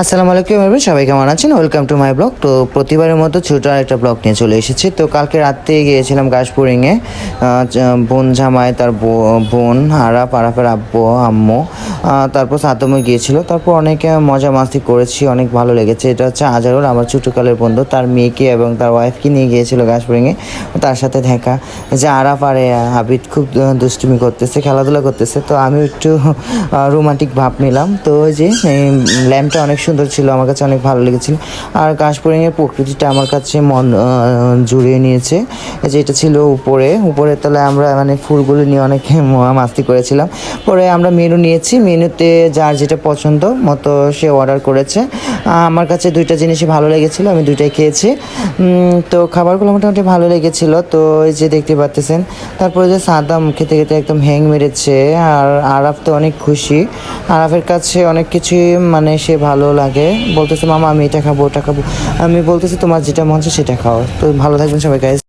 আসসালামু আলাইকুম এভরিওয়ান, সবাই কেমন আছেন? Welcome to my blog. তো প্রতিবারের মতো ছোট একটা ব্লগ নিয়ে চলে এসেছি। তো কালকে রাত্রে গিয়েছিলাম গাছপুরিংয়ে, বোন জামাই, তার বোন আরাফের আব্বু আম্মু, তারপর সাতমে গিয়েছিল। তারপর অনেকে মজা মাস্তি করেছি, অনেক ভালো লেগেছে। এটা হচ্ছে আজারুল, আমার ছোটোকালের বন্ধু, তার মেয়েকে এবং তার ওয়াইফকে নিয়ে গিয়েছিল গাছপুরিংয়ে। তার সাথে দেখা যে আরাফ আর আবিদ খুব দুষ্টুমি করতেছে, খেলাধুলা করতেছে। তো আমিও একটু রোমান্টিক ভাব নিলাম। তো ওই যে ল্যাম্পটা অনেক সুন্দর ছিল, আমার কাছে অনেক ভালো লেগেছিল। আর গাছপুরিংয়ের প্রকৃতিটা আমার কাছে মন জুড়িয়ে নিয়েছে। যে এটা ছিল উপরে তলায় আমরা মানে ফুলগুলো নিয়ে অনেক মাস্তি করেছিলাম। পরে আমরা মেনু নিয়েছি, মেনুতে যার যেটা পছন্দ মতো সে অর্ডার করেছে। আমার কাছে দুইটা জিনিসই ভালো লেগেছিলো, আমি দুইটাই খেয়েছি। তো খাবারগুলো মোটামুটি ভালো লেগেছিলো। তো এই যে দেখতে পাচ্ছেন, তারপরে যে সাদাম খেতে খেতে একদম হ্যাং মেরেছে। আর আরাফ তো অনেক খুশি, আরাফের কাছে অনেক কিছুই মানে সে ভালো লাগে। বলতেছে মামা আমি এটা খাবো ওটা খাবো, আমি বলতেছি তোমার যেটা মন চায় সেটা খাও। তো ভালো থাকবেন সবাই গাইস।